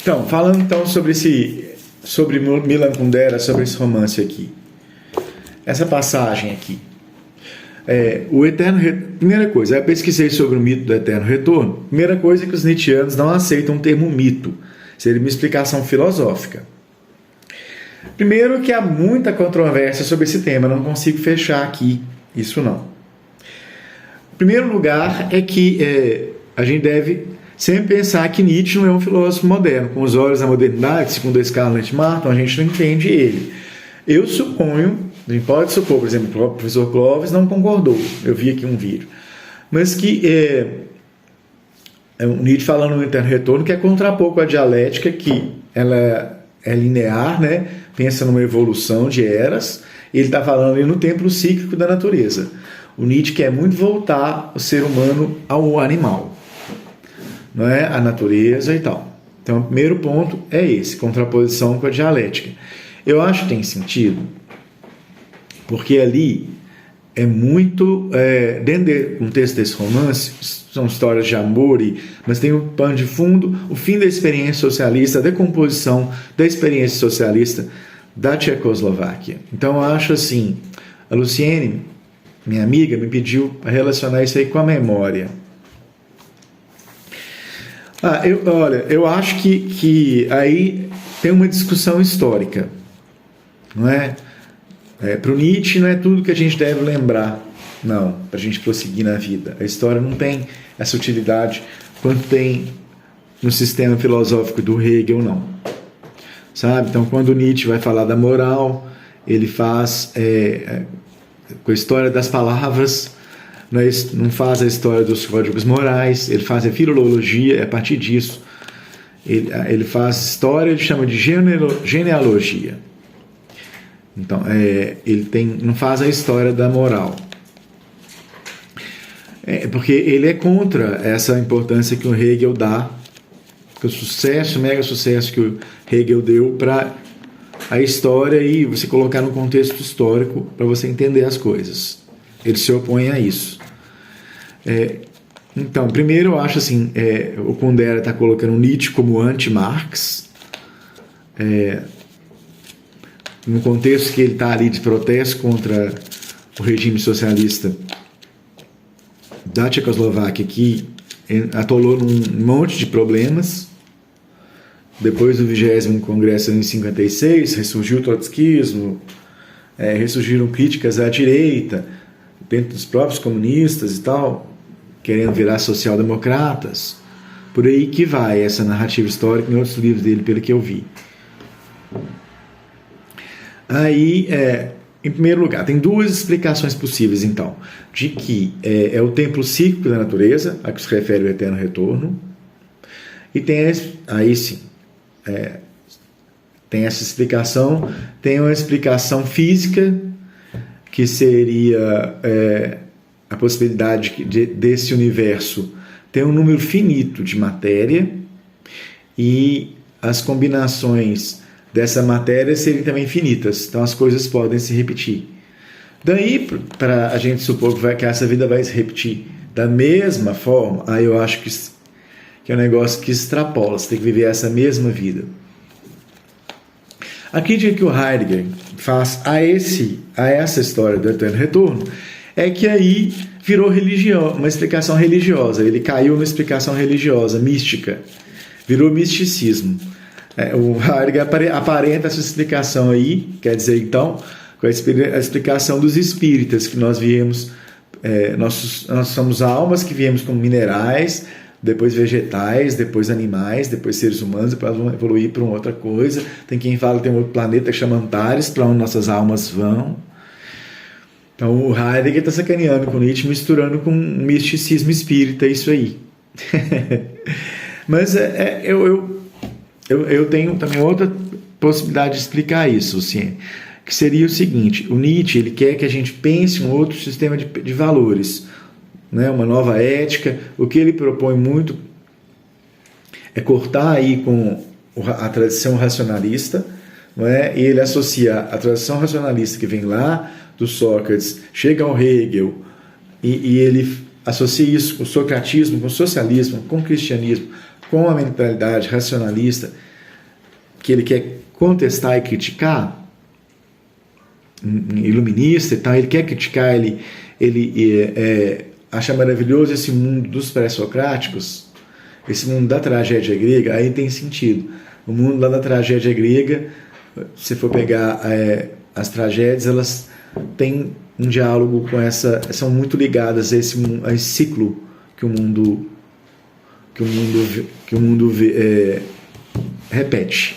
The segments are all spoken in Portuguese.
Então, falando então sobre Milan Kundera, sobre esse romance aqui. Essa passagem aqui. Primeira coisa, eu pesquisei sobre o mito do eterno retorno. Primeira coisa é que os nietzschianos não aceitam o termo mito. Seria uma explicação filosófica. Primeiro que há muita controvérsia sobre esse tema, não consigo fechar aqui isso não. Em primeiro lugar é que a gente deve sempre pensar que Nietzsche não é um filósofo moderno. Com os olhos da modernidade, segundo a Scarlett Martin, a gente não entende ele. Eu suponho, a gente pode supor, por exemplo, o professor Clóvis não concordou, eu vi aqui um vídeo, mas que o Nietzsche falando no eterno retorno, que é contrapor com a dialética, que ela é linear, né? Pensa numa evolução de eras, e ele está falando ali no templo cíclico da natureza. O Nietzsche quer muito voltar o ser humano ao animal, não é? A natureza e tal. Então, o primeiro ponto é esse, contraposição com a dialética. Eu acho que tem sentido, porque ali é muito, dentro do contexto desse romance, são histórias de amor, mas tem um pano de fundo, o fim da experiência socialista, a decomposição da experiência socialista da Tchecoslováquia. Então eu acho assim, a Luciene, minha amiga, me pediu para relacionar isso aí com a memória. Eu acho que aí tem uma discussão histórica, não é? Para o Nietzsche não é tudo que a gente deve lembrar, não, para a gente prosseguir na vida. A história não tem essa utilidade quanto tem no sistema filosófico do Hegel, não. Sabe? Então, quando o Nietzsche vai falar da moral, ele faz com a história das palavras, não faz a história dos códigos morais, ele faz a filologia, a partir disso ele faz história, ele chama de genealogia. Então, ele não faz a história da moral. Porque ele é contra essa importância que o Hegel dá, que o mega sucesso que o Hegel deu para a história e você colocar no contexto histórico para você entender as coisas. Ele se opõe a isso. Então, primeiro eu acho assim, o Kundera está colocando Nietzsche como anti-Marx, no contexto que ele está ali de protesto contra o regime socialista da Tchecoslováquia, que atolou num monte de problemas. Depois do 20º Congresso em 56, ressurgiu o trotskismo, ressurgiram críticas à direita, dentro dos próprios comunistas e tal, querendo virar social-democratas. Por aí que vai essa narrativa histórica em outros livros dele, pelo que eu vi. Aí, em primeiro lugar, tem duas explicações possíveis, então, de que é o templo cíclico da natureza, a que se refere o eterno retorno, e tem, aí sim, tem essa explicação, tem uma explicação física, que seria a possibilidade desse universo ter um número finito de matéria, e as combinações dessa matéria serem também infinitas, então as coisas podem se repetir. Daí, para a gente supor que essa vida vai se repetir da mesma forma, aí eu acho que é um negócio que extrapola, você tem que viver essa mesma vida. A crítica que o Heidegger faz a essa história do eterno retorno é que aí virou religião, uma explicação religiosa, ele caiu numa explicação religiosa, mística, virou misticismo. O Heidegger aparenta essa explicação aí, quer dizer, então, com a explicação dos espíritas, que nós viemos, nós somos almas que viemos como minerais, depois vegetais, depois animais, depois seres humanos, depois vão evoluir para uma outra coisa. Tem quem fala que tem um outro planeta que chama Antares, para onde nossas almas vão. Então o Heidegger está sacaneando com Nietzsche, misturando com misticismo espírita, isso aí. Mas eu tenho também outra possibilidade de explicar isso, assim, que seria o seguinte: o Nietzsche ele quer que a gente pense um outro sistema de valores, né, uma nova ética. O que ele propõe muito é cortar aí com a tradição racionalista, não é? E ele associa a tradição racionalista que vem lá do Sócrates, chega ao Hegel, e ele associa isso com o socratismo, com o socialismo, com o cristianismo, com a mentalidade racionalista, que ele quer contestar e criticar, iluminista e tal, ele quer criticar, ele acha maravilhoso esse mundo dos pré-socráticos, esse mundo da tragédia grega, aí tem sentido. O mundo lá da tragédia grega, se for pegar as tragédias, elas têm um diálogo com são muito ligadas a esse ciclo que o mundo repete.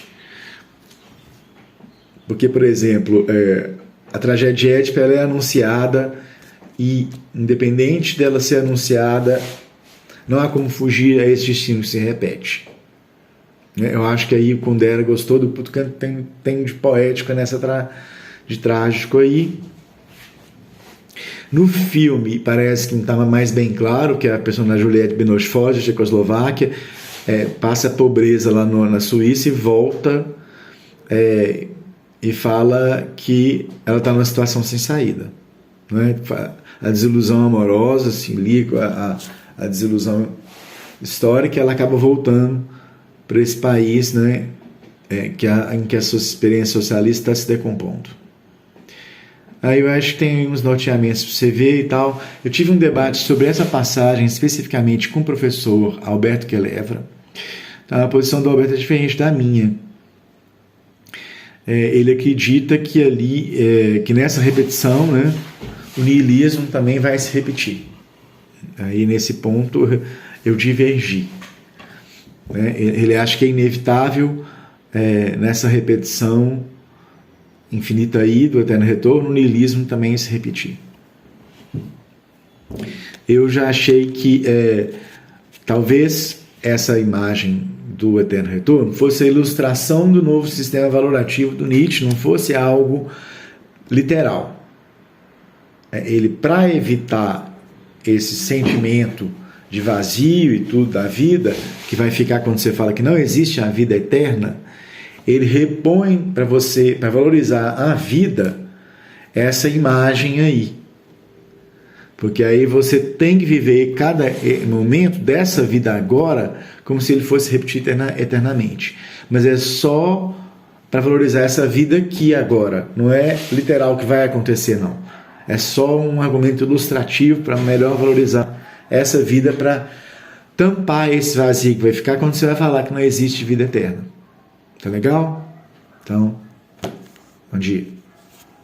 Porque, por exemplo, a tragédia de Édipo ela é anunciada e, independente dela ser anunciada, não há como fugir a esse destino que se repete. Eu acho que aí o Kundera gostou do que tem de poético nessa de trágico aí. No filme parece que não estava mais bem claro que a personagem Juliette Binoche, de Tchecoslováquia, passa a pobreza lá na Suíça e volta e fala que ela está numa situação sem saída. Né? A desilusão amorosa, assim, a desilusão histórica, ela acaba voltando para esse país, né, em que a sua experiência socialista está se decompondo. Aí eu acho que tem uns norteamentos para você ver e tal. Eu tive um debate sobre essa passagem especificamente com o professor Alberto Quelevra. Então, a posição do Alberto é diferente da minha. Ele acredita que ali, que nessa repetição, né, o niilismo também vai se repetir. Aí nesse ponto eu divergi. Ele acha que é inevitável nessa repetição infinita aí do eterno retorno, o niilismo também se repetir. Eu já achei que talvez essa imagem do eterno retorno fosse a ilustração do novo sistema valorativo do Nietzsche, não fosse algo literal. Ele, para evitar esse sentimento de vazio e tudo da vida, que vai ficar quando você fala que não existe a vida eterna, ele repõe para você, para valorizar a vida, essa imagem aí. Porque aí você tem que viver cada momento dessa vida agora como se ele fosse repetir eternamente. Mas é só para valorizar essa vida aqui agora. Não é literal que vai acontecer, não. É só um argumento ilustrativo para melhor valorizar essa vida, para tampar esse vazio que vai ficar quando você vai falar que não existe vida eterna. Tá legal? Então, bom dia.